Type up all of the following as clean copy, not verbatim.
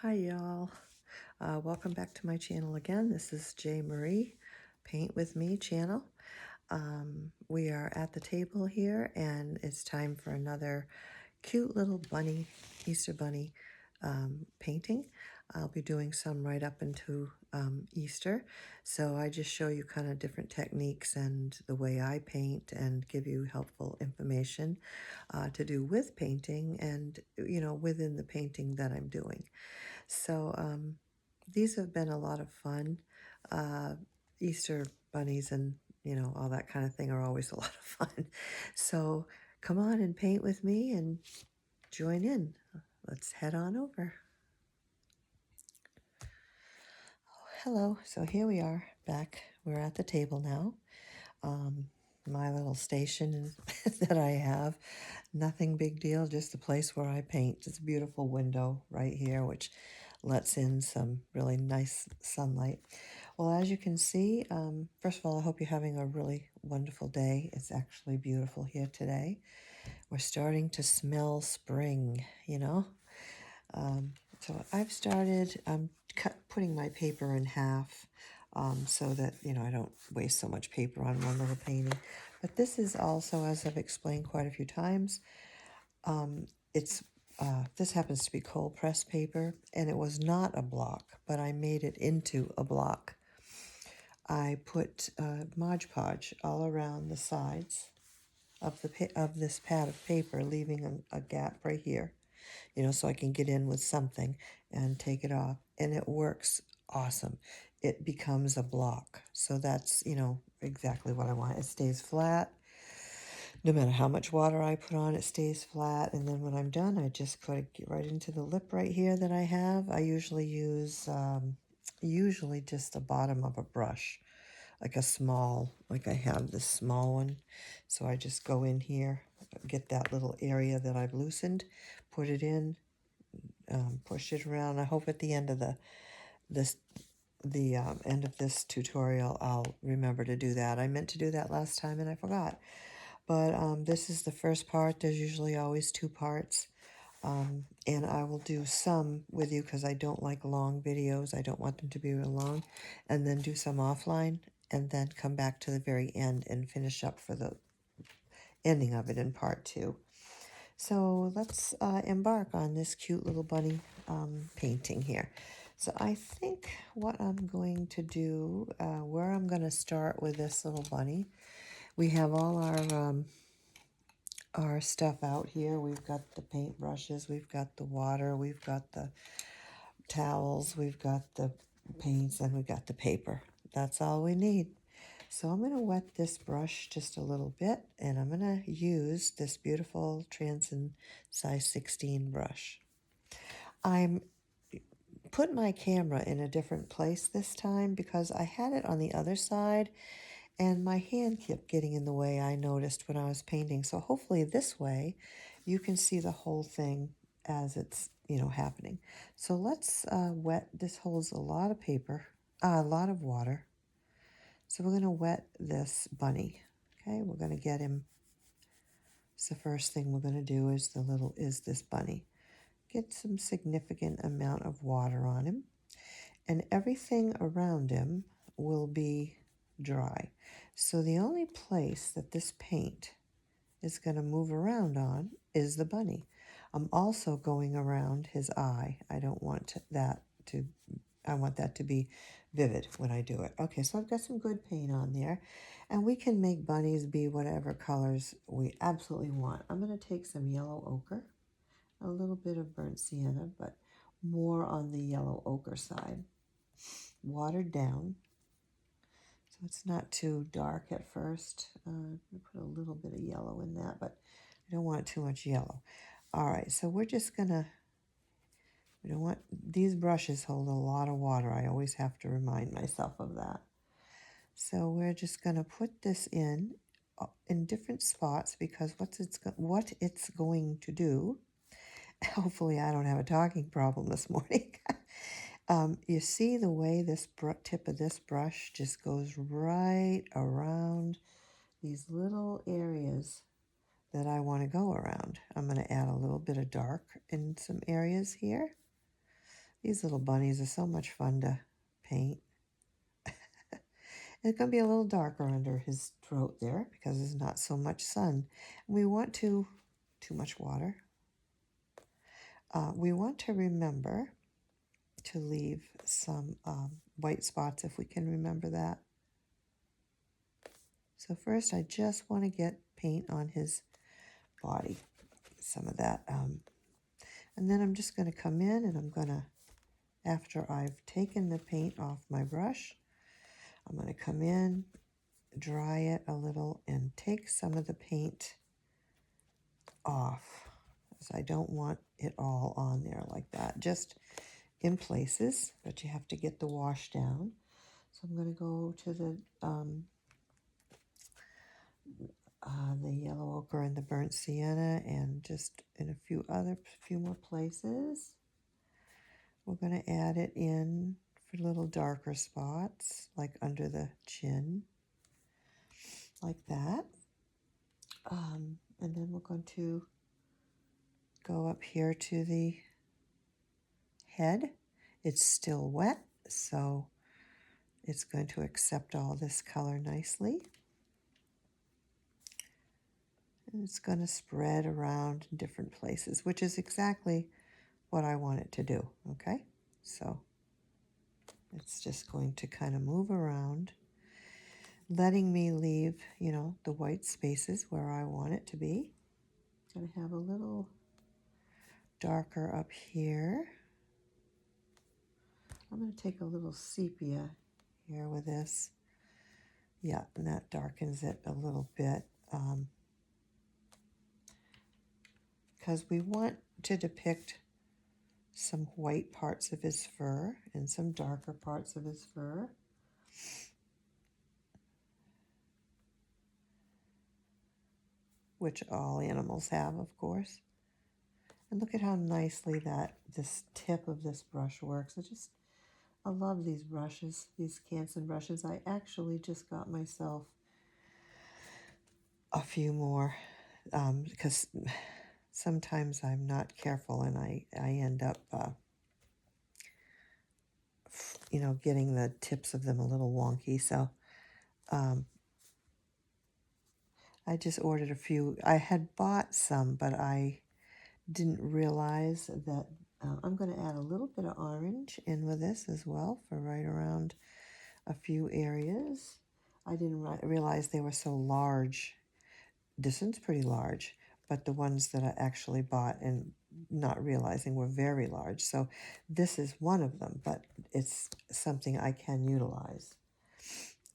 Hi y'all. Welcome back to my channel again. This is J. Marie Paint With Me channel. We are at the table here and it's time for another cute little bunny, Easter bunny painting. I'll be doing some right up into Easter. So I just show you kind of different techniques and the way I paint and give you helpful information to do with painting and, within the painting that I'm doing. So these have been a lot of fun. Easter bunnies and, all that kind of thing are always a lot of fun. So come on and paint with me and join in. Let's head on over. Hello. So here we are back. We're at the table now. My little station that I have. Nothing big deal, just the place where I paint. It's a beautiful window right here, which lets in some really nice sunlight. Well, as you can see, first of all, I hope you're having a really wonderful day. It's actually beautiful here today. We're starting to smell spring, So I've started putting my paper in half so that, I don't waste so much paper on one little painting. But this is also, as I've explained quite a few times, this happens to be cold pressed paper, and it was not a block, but I made it into a block. I put Mod Podge all around the sides of this pad of paper, leaving a gap right here, so I can get in with something and take it off. And it works awesome. It becomes a block. So that's, exactly what I want. It stays flat. No matter how much water I put on, it stays flat. And then when I'm done, I just put it right into the lip right here that I have. I usually use, just the bottom of a brush, like I have this small one. So I just go in here, get that little area that I've loosened, put it in, push it around. I hope at the end of the end of this tutorial, I'll remember to do that. I meant to do that last time and I forgot. But this is the first part. There's usually always two parts. And I will do some with you because I don't like long videos. I don't want them to be real long. And then do some offline and then come back to the very end and finish up for the ending of it in part 2. So let's embark on this cute little bunny painting here. So I think what I'm going to do, where I'm going to start with this little bunny, we have all our stuff out here. We've got the paint brushes, we've got the water, we've got the towels, we've got the paints, and we've got the paper. That's all we need. So I'm going to wet this brush just a little bit, and I'm going to use this beautiful Transin size 16 brush. I'm put my camera in a different place this time because I had it on the other side and my hand kept getting in the way, I noticed when I was painting. So hopefully this way you can see the whole thing as it's, happening. So let's wet. This holds a lot of paper, a lot of water. So we're going to wet this bunny. Okay, we're going to get him. So the first thing we're going to do is this bunny. Get some significant amount of water on him. And everything around him will be dry. So the only place that this paint is going to move around on is the bunny. I'm also going around his eye. I want that to be vivid when I do it. Okay, so I've got some good paint on there. And we can make bunnies be whatever colors we absolutely want. I'm going to take some yellow ochre, a little bit of burnt sienna, but more on the yellow ochre side. Watered down, so it's not too dark at first. I put a little bit of yellow in that, but I don't want too much yellow. All right, so we don't want, these brushes hold a lot of water. I always have to remind myself of that. So we're just going to put this in different spots because what it's going to do, hopefully I don't have a talking problem this morning. You see the way this tip of this brush just goes right around these little areas that I want to go around. I'm going to add a little bit of dark in some areas here. These little bunnies are so much fun to paint. It's going to be a little darker under his throat there because there's not so much sun. We want to, too much water. We want to remember to leave some white spots if we can remember that. So first I just want to get paint on his body, some of that. And then I'm just going to come in and I'm going to, after I've taken the paint off my brush, I'm going to come in, dry it a little, and take some of the paint off, because I don't want it all on there like that, just in places, but you have to get the wash down. So I'm going to go to the yellow ochre and the burnt sienna, and just in a few more places. We're going to add it in for little darker spots, like under the chin, like that. And then we're going to go up here to the head. It's still wet, so it's going to accept all this color nicely. And it's going to spread around in different places, which is exactly what I want it to do, okay? So it's just going to kind of move around, letting me leave, you know, the white spaces where I want it to be. Going to have a little darker up here. I'm going to take a little sepia here with this. Yeah, and that darkens it a little bit. Because we want to depict some white parts of his fur and some darker parts of his fur. Which all animals have, of course. And look at how nicely this tip of this brush works. I love these brushes, these Canson brushes. I actually just got myself a few more because sometimes I'm not careful and I end up, you know, getting the tips of them a little wonky. So I just ordered a few. I had bought some, but I didn't realize that I'm going to add a little bit of orange in with this as well for right around a few areas. I didn't realize they were so large. This one's pretty large, but the ones that I actually bought and not realizing were very large. So this is one of them, but it's something I can utilize.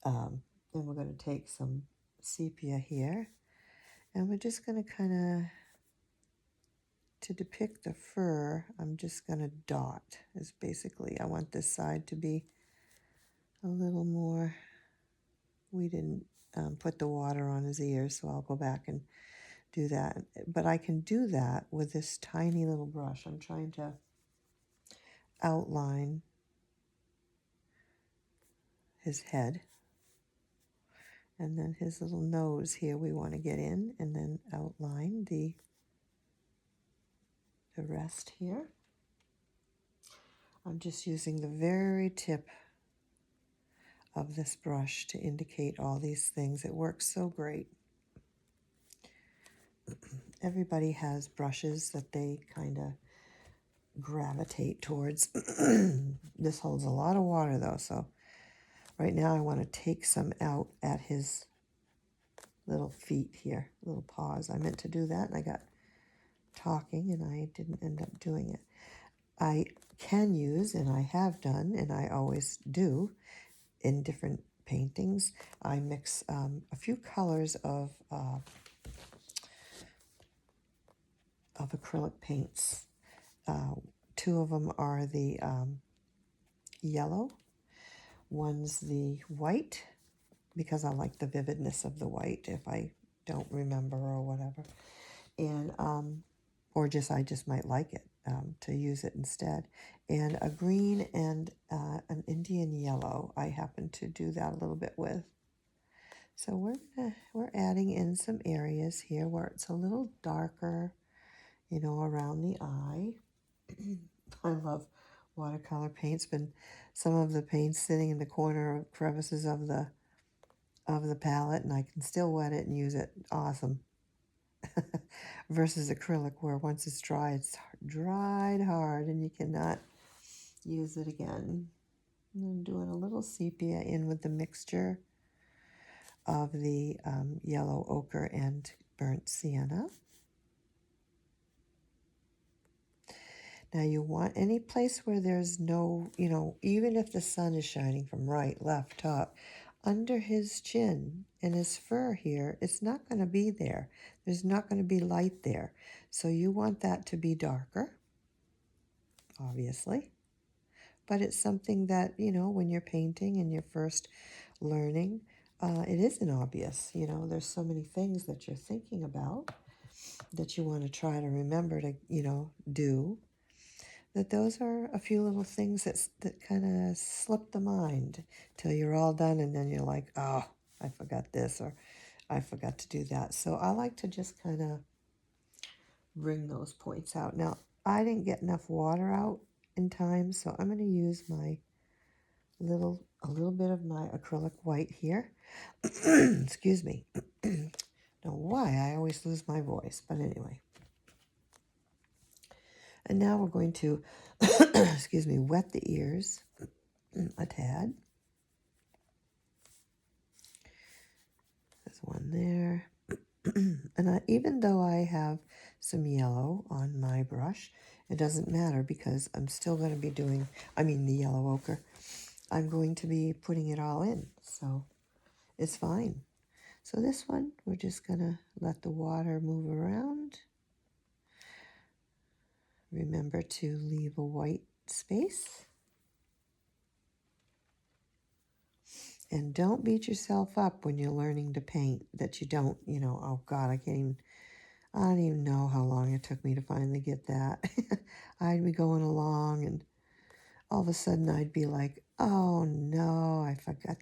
And we're going to take some sepia here, and we're just going to kind of, to depict the fur, I'm just going to dot, is basically, I want this side to be a little more. We didn't put the water on his ears, so I'll go back and do that. But I can do that with this tiny little brush. I'm trying to outline his head. And then his little nose here we want to get in, and then outline the rest here. I'm just using the very tip of this brush to indicate all these things. It works so great. Everybody has brushes that they kind of gravitate towards. This holds a lot of water though, so right now I want to take some out at his little feet here, little paws. I meant to do that and I got talking and I didn't end up doing it. I can use, and I have done, and I always do in different paintings, I mix a few colors of acrylic paints. Two of them are the yellow, one's the white, because I like the vividness of the white if I don't remember or whatever, and or I just might like it to use it instead, and a green and an Indian yellow. I happen to do that a little bit with. So we're adding in some areas here where it's a little darker, you know, around the eye. I love watercolor paint's been some of the paint sitting in the corner crevices of the palette, and I can still wet it and use it. Awesome. Versus acrylic, where once it's dry, it's dried hard and you cannot use it again. And I'm doing a little sepia in with the mixture of the yellow ochre and burnt sienna. Now you want any place where there's no, even if the sun is shining from right, left, top, under his chin and his fur here, it's not going to be there. There's not going to be light there. So you want that to be darker, obviously. But it's something that, when you're painting and you're first learning, it isn't obvious. There's so many things that you're thinking about that you want to try to remember to, do. That those are a few little things that kind of slip the mind till you're all done, and then you're like, oh, I forgot this, or I forgot to do that. So I like to just kind of bring those points out. Now, I didn't get enough water out in time, so I'm going to use a little bit of my acrylic white here. Excuse me. Don't know why I always lose my voice, but anyway. And now we're going to, excuse me, wet the ears a tad. There's one there. And even though I have some yellow on my brush, it doesn't matter because I'm still going to be doing, the yellow ochre. I'm going to be putting it all in, so it's fine. So this one, we're just going to let the water move around. Remember to leave a white space. And don't beat yourself up when you're learning to paint that you don't, oh God, I don't even know how long it took me to finally get that. I'd be going along and all of a sudden I'd be like, oh no, I forgot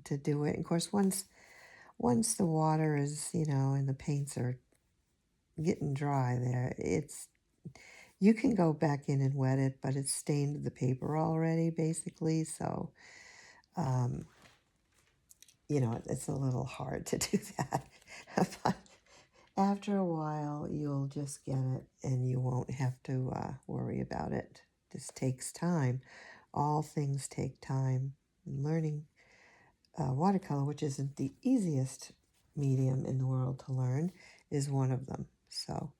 to do it. And of course, once the water is, and the paints are getting dry there, you can go back in and wet it, but it's stained the paper already, basically. So, it's a little hard to do that. But after a while, you'll just get it, and you won't have to worry about it. This takes time. All things take time. Learning watercolor, which isn't the easiest medium in the world to learn, is one of them. So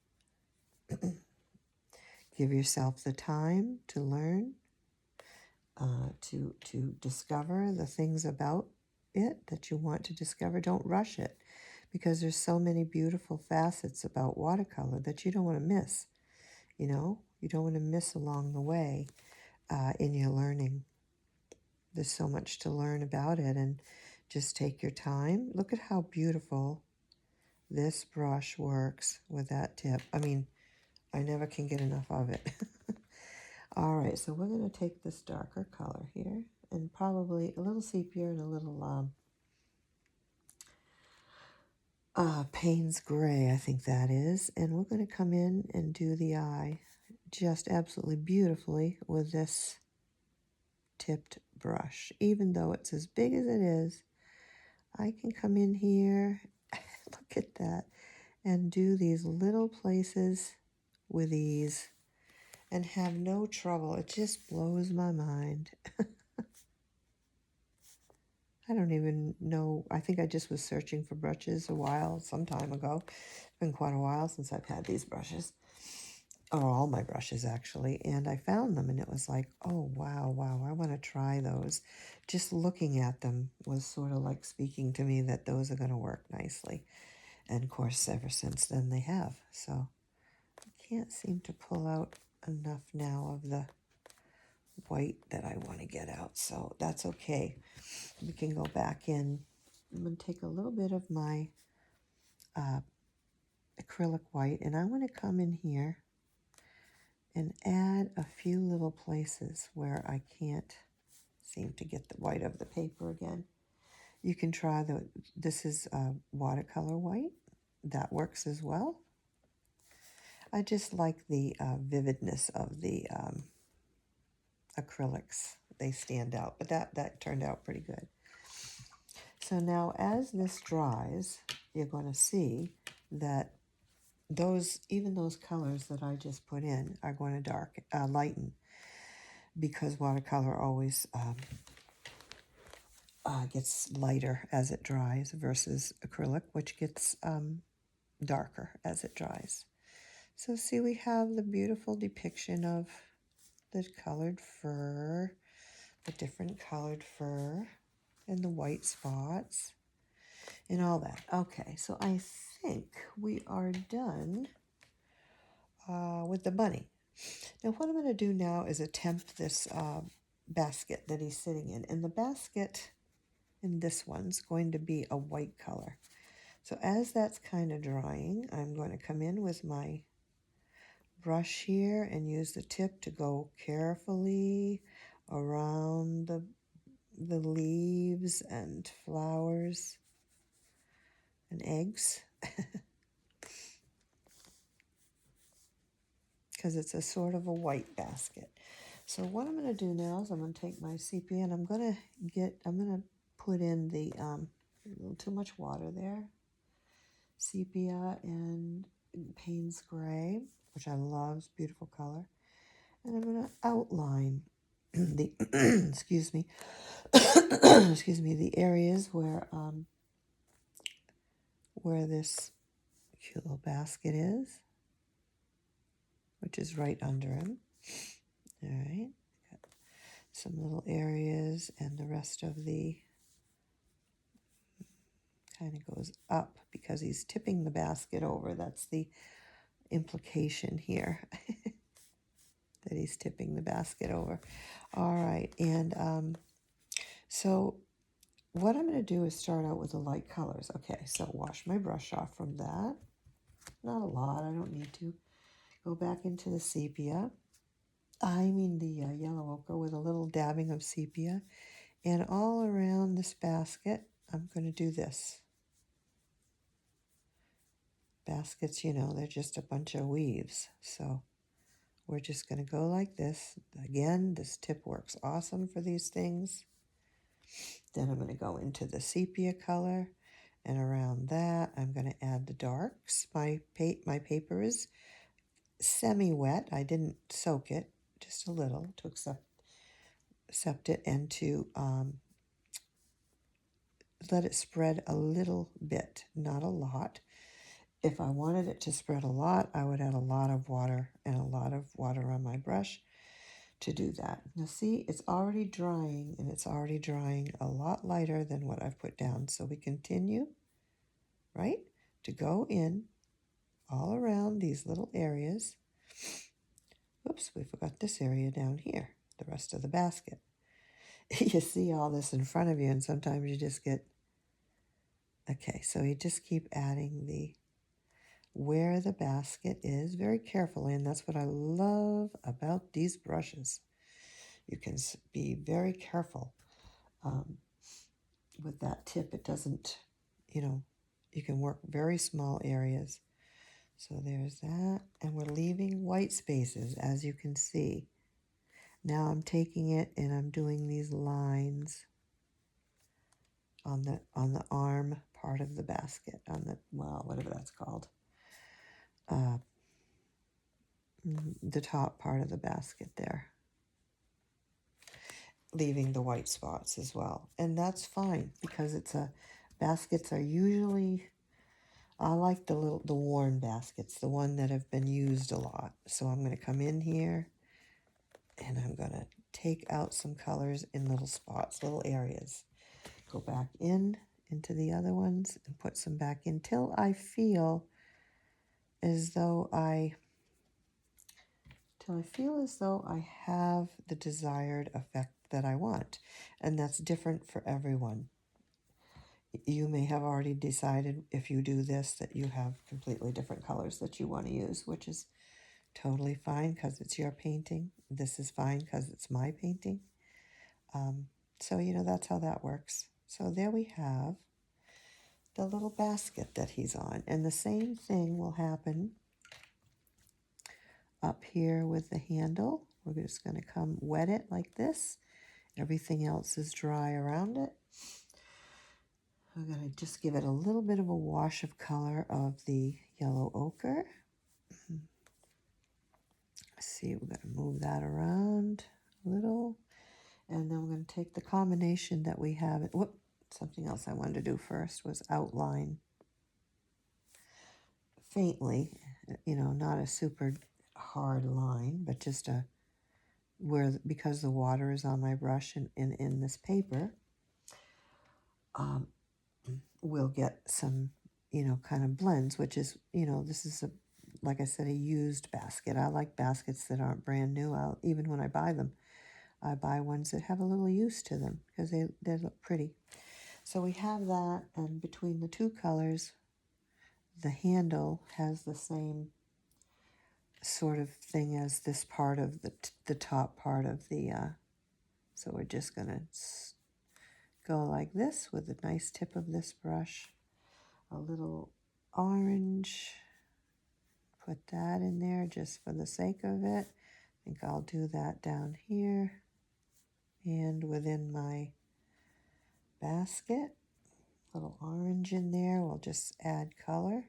give yourself the time to learn, to discover the things about it that you want to discover. Don't rush it, because there's so many beautiful facets about watercolor that you don't want to miss. You don't want to miss along the way in your learning. There's so much to learn about it, and just take your time. Look at how beautiful this brush works with that tip. I never can get enough of it. All right, so we're going to take this darker color here, and probably a little sepia and a little Payne's Gray, I think that is. And we're going to come in and do the eye just absolutely beautifully with this tipped brush. Even though it's as big as it is, I can come in here, look at that, and do these little places with ease and have no trouble. It just blows my mind. I don't even know. I think I just was searching for brushes some time ago. It's been quite a while since I've had these brushes, or all my brushes actually, and I found them and it was like, oh wow, I want to try those. Just looking at them was sort of like speaking to me that those are going to work nicely. And of course, ever since then they have. So I can't seem to pull out enough now of the white that I want to get out, so that's okay. We can go back in. I'm going to take a little bit of my acrylic white, and I want to come in here and add a few little places where I can't seem to get the white of the paper again. You can try this is watercolor white. That works as well. I just like the vividness of the acrylics. They stand out, but that turned out pretty good. So now as this dries, you're going to see that even those colors that I just put in are going to lighten, because watercolor always gets lighter as it dries versus acrylic, which gets darker as it dries. So see, we have the beautiful depiction of the colored fur, the different colored fur, and the white spots, and all that. Okay, so I think we are done with the bunny. Now what I'm going to do now is attempt this basket that he's sitting in. And the basket in this one's going to be a white color. So as that's kind of drying, I'm going to come in with my brush here and use the tip to go carefully around the leaves and flowers and eggs, because it's a sort of a white basket. So what I'm going to do now is I'm going to take my sepia and I'm going to put in the a little too much water there, sepia and Payne's Gray, which I love, it's a beautiful color, and I'm going to outline the excuse me excuse me, the areas where this cute little basket is, which is right under him. All right, got some little areas, and the rest of the kind of goes up because he's tipping the basket over. That's the implication here, that he's tipping the basket over. All right, and so what I'm going to do is start out with the light colors. Okay, so wash my brush off from that. Not a lot, I don't need to. Go back into the sepia. The yellow ochre with a little dabbing of sepia. And all around this basket, I'm going to do this. Baskets, they're just a bunch of weaves. So we're just going to go like this. Again, this tip works awesome for these things. Then I'm going to go into the sepia color. And around that, I'm going to add the darks. My paper is semi-wet. I didn't soak it, just a little to accept it, and to let it spread a little bit, not a lot. If I wanted it to spread a lot, I would add a lot of water and a lot of water on my brush to do that. Now see, it's already drying, and it's already drying a lot lighter than what I've put down. So we continue, right, to go in all around these little areas. Oops, we forgot this area down here, the rest of the basket. You see all this in front of you, and sometimes you just get... Okay, so you just keep adding where the basket is very carefully, and that's what I love about these brushes. You can be very careful with that tip. It doesn't, you can work very small areas. So there's that, and we're leaving white spaces, as you can see. Now I'm taking it and I'm doing these lines on the arm part of the basket, whatever that's called, the top part of the basket there, leaving the white spots as well. And that's fine, because baskets are usually, I like the worn baskets, the one that have been used a lot. So I'm going to come in here and I'm going to take out some colors in little spots, little areas. Go back into the other ones and put some back in till I feel as though I have the desired effect that I want. And that's different for everyone. You may have already decided, if you do this, that you have completely different colors that you want to use, which is totally fine because it's your painting. This is fine because it's my painting. So, that's how that works. So there we have the little basket that he's on. And the same thing will happen up here with the handle, We're just going to come wet it like this. Everything else is dry around it. I'm going to just give it a little bit of a wash of color of the yellow ochre. See, we're going to move that around a little. And then we're going to take the combination that we have. Whoop, something else I wanted to do first was outline faintly, you know, not a super hard line, but just a, because the water is on my brush and in this paper, we'll get some, you know, kind of blends, which is, you know, this is like I said, a used basket. I like baskets that aren't brand new. Even when I buy them, I buy ones that have a little use to them because they look pretty. So we have that, and between the two colors, the handle has the same sort of thing as this part of the top part of the, so we're just going to go like this with a nice tip of this brush. A little orange, put that in there just for the sake of it. I think I'll do that down here and within my basket. A little orange in there, we'll just add color.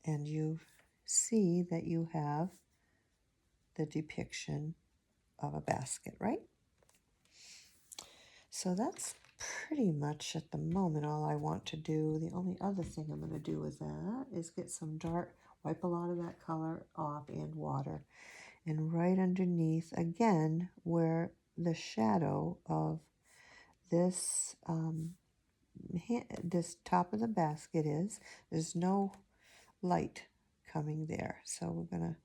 And you see that you have the depiction of a basket, right? So that's pretty much at the moment all I want to do. The only other thing I'm going to do with that is get some dark, wipe a lot of that color off and water. And right underneath, again, where the shadow of this this top of the basket is, there's no light coming there. So we're going to,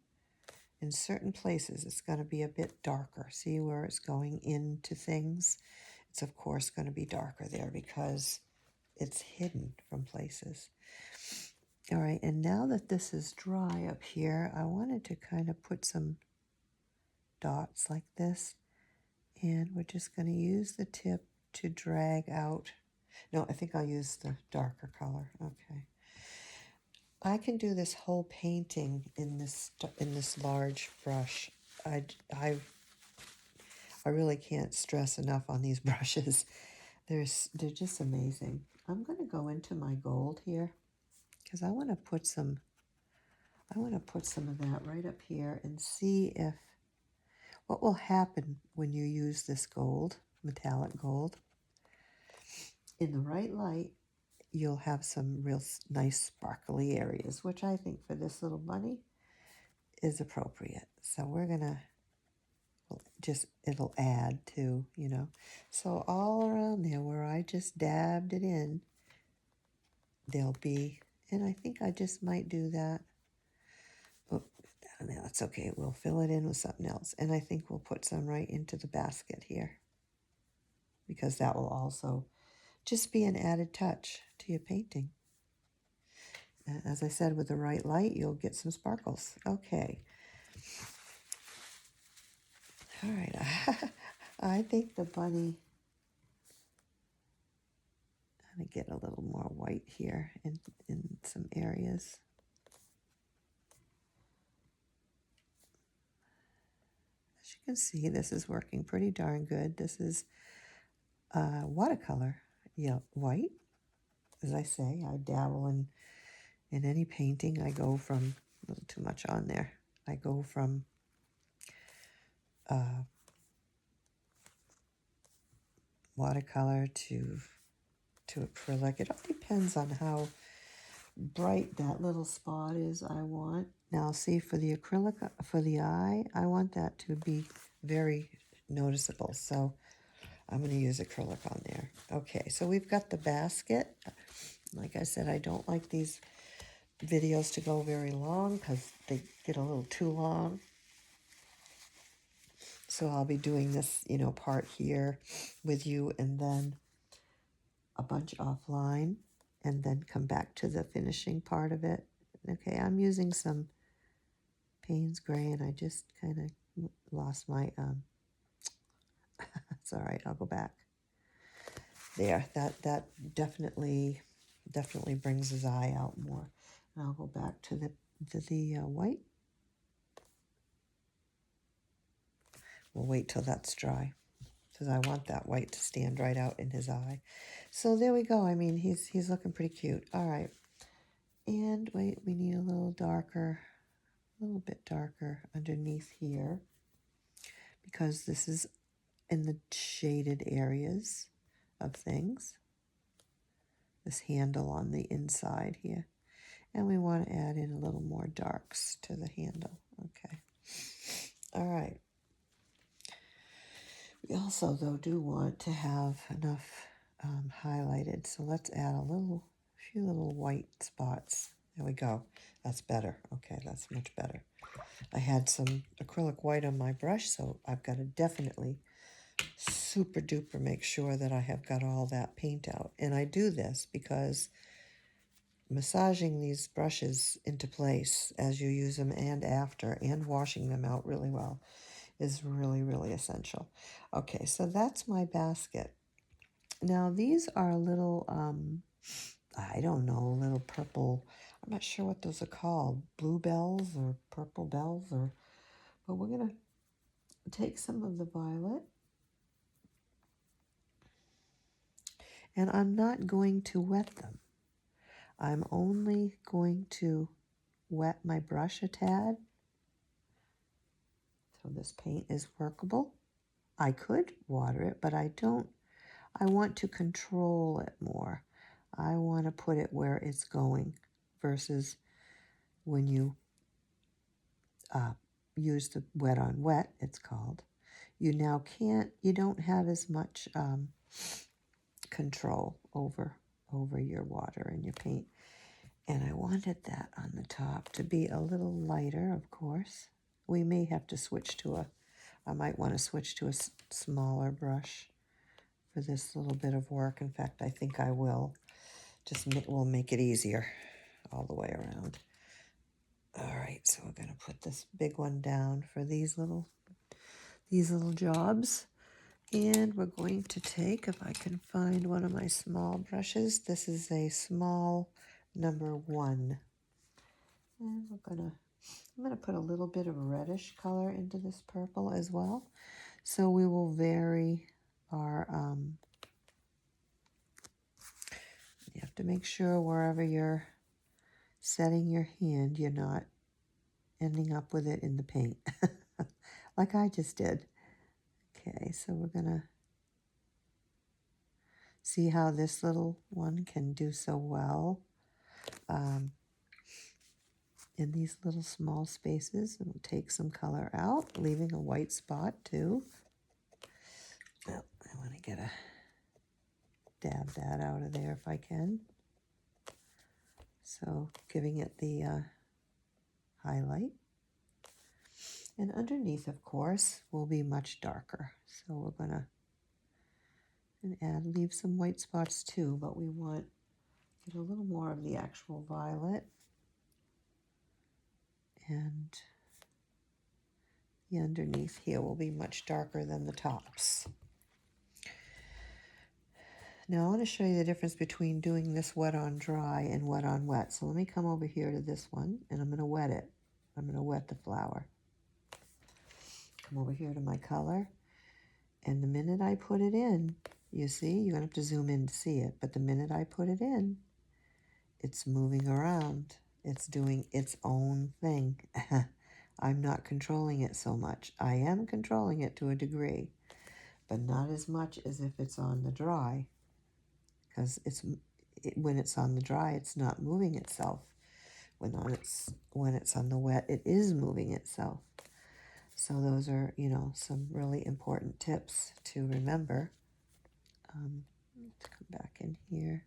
in certain places, it's going to be a bit darker. See where it's going into things? It's, of course, going to be darker there because it's hidden from places. All right, and now that this is dry up here, I wanted to kind of put some dots like this. And we're just going to use the tip to drag out. No, I think I'll use the darker color. Okay. I can do this whole painting in this large brush. I really can't stress enough on these brushes. They're just amazing. I'm going to go into my gold here because I want to put some of that right up here and see if what will happen when you use this gold, metallic gold. In the right light, you'll have some real nice sparkly areas, which I think for this little bunny is appropriate. So we're going to it'll add to, you know. So all around there where I just dabbed it in, there'll be, and I think I just might do that. Oh, that's okay. We'll fill it in with something else. And I think we'll put some right into the basket here because that will also just be an added touch to your painting. As I said, with the right light, you'll get some sparkles. Okay. All right. I think the bunny, I'm going to get a little more white here in some areas. As you can see, this is working pretty darn good. This is watercolor, white. As I say, I dabble in any painting. I go from, a little too much on there. I go from watercolor to acrylic. It all depends on how bright that little spot is I want. Now see, for the acrylic, for the eye, I want that to be very noticeable. So I'm going to use acrylic on there. Okay, so we've got the basket. Like I said, I don't like these videos to go very long because they get a little too long. So I'll be doing this, you know, part here with you and then a bunch offline and then come back to the finishing part of it. Okay, I'm using some Payne's Gray and I just kind of lost my, it's all right, I'll go back. There, that definitely brings his eye out more. And I'll go back to the white. We'll wait till that's dry because I want that white to stand right out in his eye. So there we go. I mean, he's looking pretty cute. All right. And wait, we need a little darker, a little bit darker underneath here because this is in the shaded areas of things. This handle on the inside here. And we want to add in a little more darks to the handle. Okay. All right. We also, though, do want to have enough highlighted. So let's add a few little white spots. There we go. That's better. Okay, that's much better. I had some acrylic white on my brush, so I've got to definitely super duper make sure that I have got all that paint out. And I do this because massaging these brushes into place as you use them and after, and washing them out really well, is really, really essential. Okay, so that's my basket. Now these are little, I don't know, little purple, I'm not sure what those are called, blue bells or purple bells, but we're going to take some of the violet, and I'm not going to wet them. I'm only going to wet my brush a tad. So this paint is workable. I could water it, but I don't. I want to control it more. I want to put it where it's going versus when you use the wet on wet, it's called. You now you don't have as much control over your water and your paint. And I wanted that on the top to be a little lighter, of course. We may have to switch to I might want to switch to a smaller brush for this little bit of work. In fact, I think I will. We'll make it easier all the way around. All right, so we're going to put this big one down for these little jobs. And we're going to take, if I can find one of my small brushes, this is a small number 1. And I'm going to put a little bit of reddish color into this purple as well. So we will vary our, you have to make sure wherever you're setting your hand, you're not ending up with it in the paint, like I just did. Okay, so we're going to see how this little one can do so well in these little small spaces. And we'll take some color out, leaving a white spot too. Oh, I want to dab that out of there if I can. So giving it the highlight. And underneath, of course, will be much darker. So we're going to leave some white spots too, but we want to get a little more of the actual violet. And the underneath here will be much darker than the tops. Now I want to show you the difference between doing this wet on dry and wet on wet. So let me come over here to this one, and I'm going to wet it. I'm going to wet the flower. Come over here to my color, and the minute I put it in, you see, you're going to have to zoom in to see it, but the minute I put it in, it's moving around. It's doing its own thing. I'm not controlling it so much. I am controlling it to a degree, but not as much as if it's on the dry. Because when it's on the dry, it's not moving itself. When it's on the wet, it is moving itself. So those are, some really important tips to remember. Let's come back in here.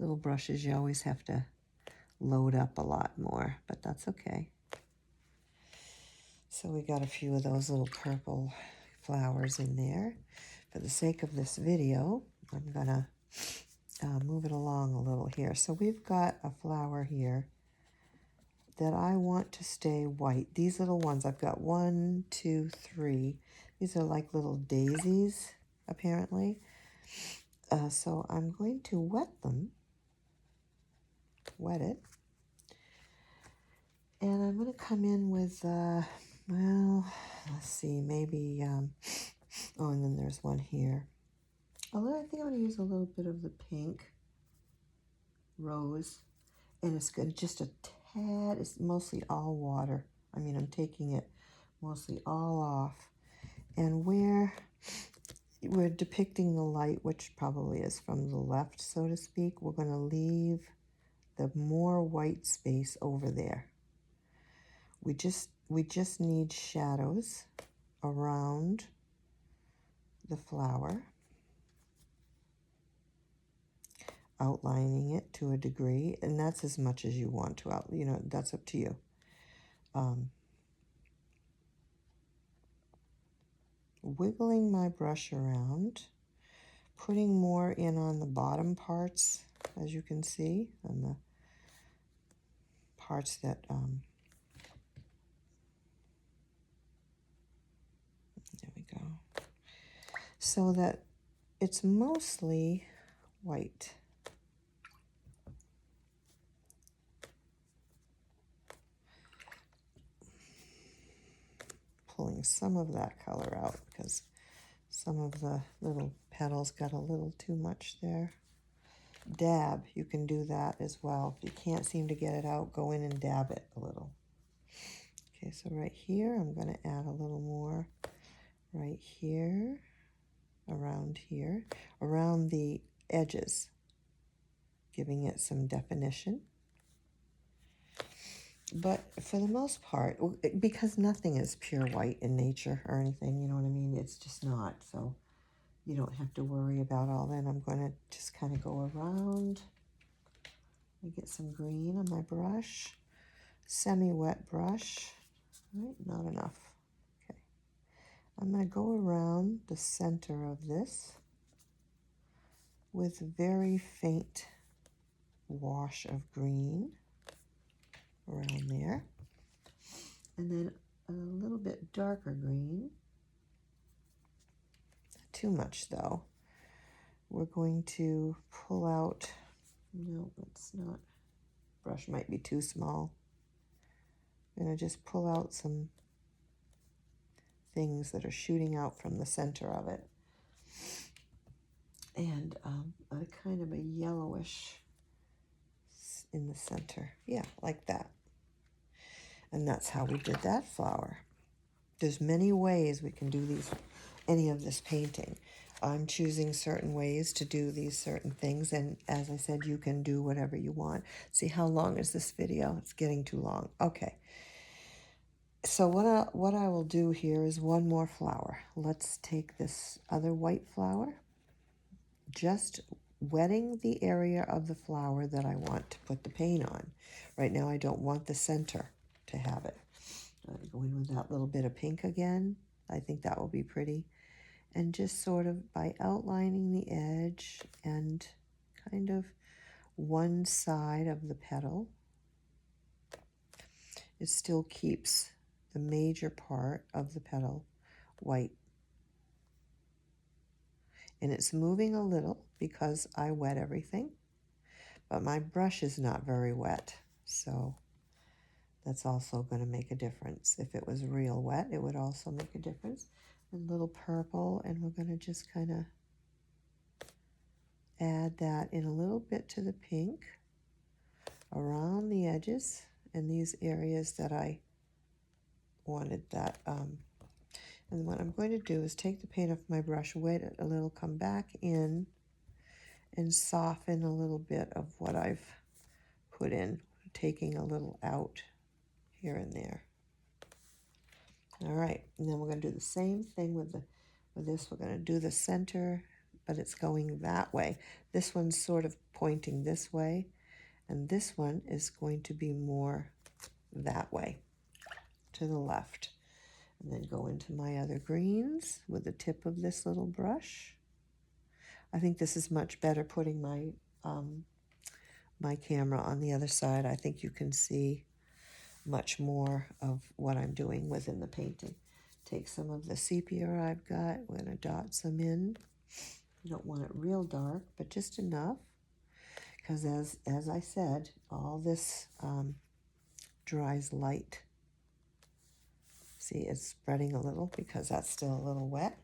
Little brushes, you always have to load up a lot more, but that's okay. So we got a few of those little purple flowers in there. For the sake of this video, I'm going to move it along a little here. So we've got a flower here that I want to stay white. These little ones, I've got 1, 2, 3. These are like little daisies, apparently. So I'm going to wet it. And I'm going to come in with Well, let's see, maybe, oh, and then there's one here. I think I'm going to use a little bit of the pink rose, and it's good, just a tad. It's mostly all water. I mean, I'm taking it mostly all off. And where we're depicting the light, which probably is from the left, so to speak, we're going to leave the more white space over there. We just need shadows around the flower, outlining it to a degree, and that's as much as you want to out. You know, that's up to you. Wiggling my brush around, putting more in on the bottom parts, as you can see, and the parts that there we go, so that it's mostly white. Pulling some of that color out because some of the little petals got a little too much there. Dab, you can do that as well. If you can't seem to get it out, go in and dab it a little. Okay, so right here, I'm going to add a little more right here, around the edges, giving it some definition. But for the most part, because nothing is pure white in nature or anything, you know what I mean? It's just not, so you don't have to worry about all that. I'm going to just kind of go around. I get some green on my brush, semi-wet brush. Right, not enough. Okay, I'm going to go around the center of this with very faint wash of green around there, and then a little bit darker green. Not too much though. We're going to pull out, no, it's not, brush might be too small. I'm going to just pull out some things that are shooting out from the center of it, and a kind of a yellowish in the center, yeah, like that. And that's how we did that flower. There's many ways we can do any of this painting. I'm choosing certain ways to do these certain things, and as I said, you can do whatever you want. See, how long is this video? It's getting too long. Okay. So what I will do here is one more flower. Let's take this other white flower, just wetting the area of the flower that I want to put the paint on. Right now I don't want the center to have it. Go in with that little bit of pink again. I think that will be pretty. And just sort of by outlining the edge and kind of one side of the petal, it still keeps the major part of the petal white. And it's moving a little because I wet everything, but my brush is not very wet, so that's also going to make a difference. If it was real wet, it would also make a difference. A little purple, and we're going to just kind of add that in a little bit to the pink around the edges and these areas that I wanted that. And what I'm going to do is take the paint off my brush, wet it a little, come back in and soften a little bit of what I've put in, taking a little out here and there. All right, and then we're going to do the same thing with this. We're going to do the center, but it's going that way. This one's sort of pointing this way, and this one is going to be more that way, to the left. And then go into my other greens with the tip of this little brush. I think this is much better putting my my camera on the other side. I think you can see much more of what I'm doing within the painting. Take some of the sepia I've got. We're going to dot some in. You don't want it real dark, but just enough. Because as I said, all this dries light. See, it's spreading a little because that's still a little wet.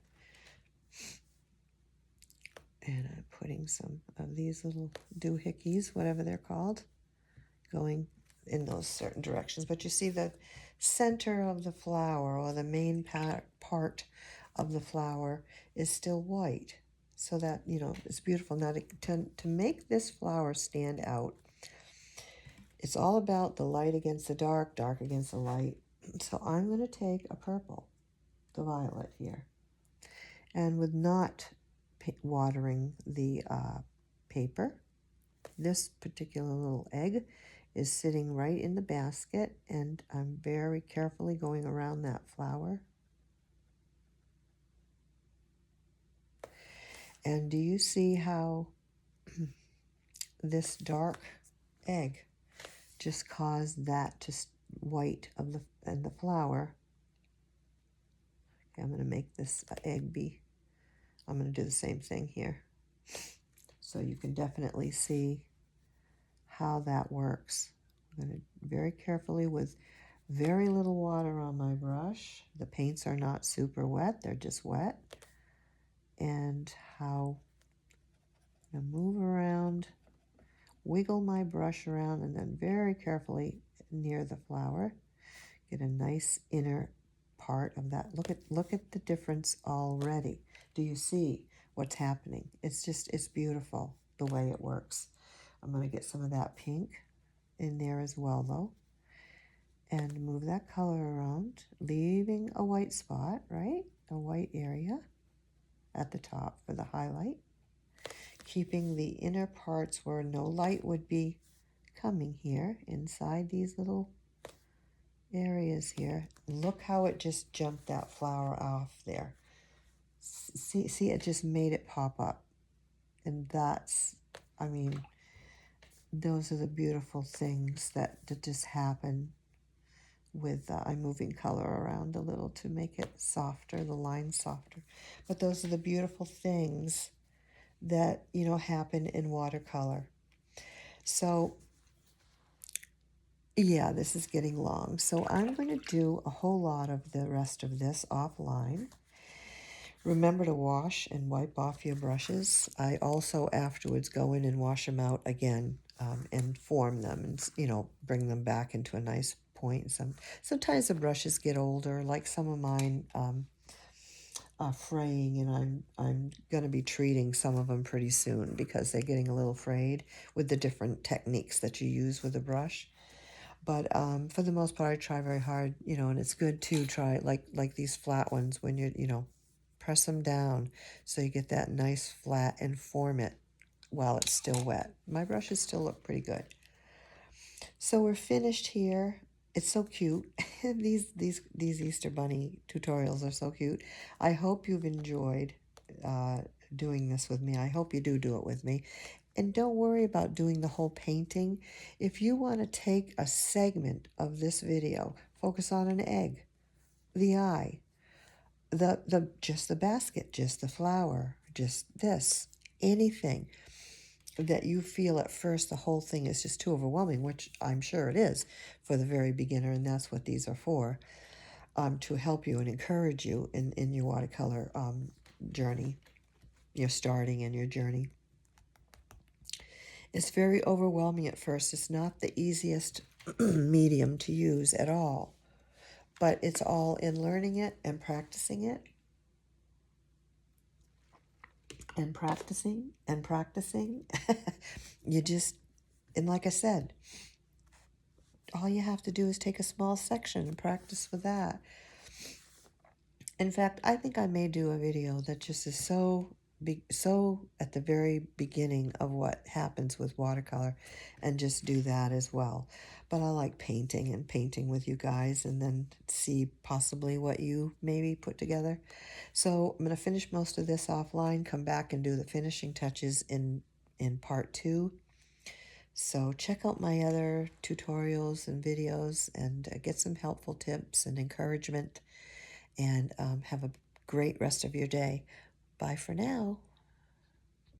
And I'm putting some of these little doohickeys, whatever they're called, going in those certain directions. But you see the center of the flower, or the main part of the flower, is still white. So that, you know, it's beautiful. Now to make this flower stand out, it's all about the light against the dark, dark against the light. So I'm going to take a purple, the violet here, and with not watering the paper, this particular little egg is sitting right in the basket, and I'm very carefully going around that flower. And do you see how this dark egg just caused that to white of the flower? Okay, I'm going to make this egg be. I'm going to do the same thing here, so you can definitely see how that works. I'm going to very carefully, with very little water on my brush. The paints are not super wet, they're just wet. And how I move around, wiggle my brush around, and then very carefully near the flower, get a nice inner part of that. Look at the difference already. Do you see what's happening? It's beautiful the way it works. I'm going to get some of that pink in there as well, though, and move that color around, leaving a white spot, right? A white area at the top for the highlight, keeping the inner parts where no light would be coming here inside these little areas here. Look how it just jumped that flower off there. See, it just made it pop up. And that's, I mean, those are the beautiful things that just happen with I'm moving color around a little to make it softer, the lines softer. But those are the beautiful things that, you know, happen in watercolor. So yeah, this is getting long. So I'm going to do a whole lot of the rest of this offline. Remember to wash and wipe off your brushes. I also afterwards go in and wash them out again, and form them, and, you know, bring them back into a nice point. Sometimes the brushes get older, like some of mine are fraying, and I'm going to be treating some of them pretty soon because they're getting a little frayed with the different techniques that you use with the brush. But for the most part, I try very hard, you know, and it's good to try like these flat ones when you know, press them down so you get that nice flat and form it while it's still wet. My brushes still look pretty good. So we're finished here. It's so cute. These Easter Bunny tutorials are so cute. I hope you've enjoyed doing this with me. I hope you do it with me. And don't worry about doing the whole painting. If you want to take a segment of this video, focus on an egg, the eye, just the basket, just the flower, just this, anything that you feel at first the whole thing is just too overwhelming, which I'm sure it is for the very beginner, and that's what these are for, to help you and encourage you in your watercolor journey, your starting and your journey. It's very overwhelming at first. It's not the easiest medium to use at all, but it's all in learning it and practicing it and practicing and practicing. You just, and like I said, all you have to do is take a small section and practice with that. In fact, I think I may do a video that just is so at the very beginning of what happens with watercolor, and just do that as well. But I like painting and painting with you guys, and then see possibly what you maybe put together. So I'm going to finish most of this offline, come back and do the finishing touches in part 2. So check out my other tutorials and videos, and get some helpful tips and encouragement, and have a great rest of your day. Bye for now.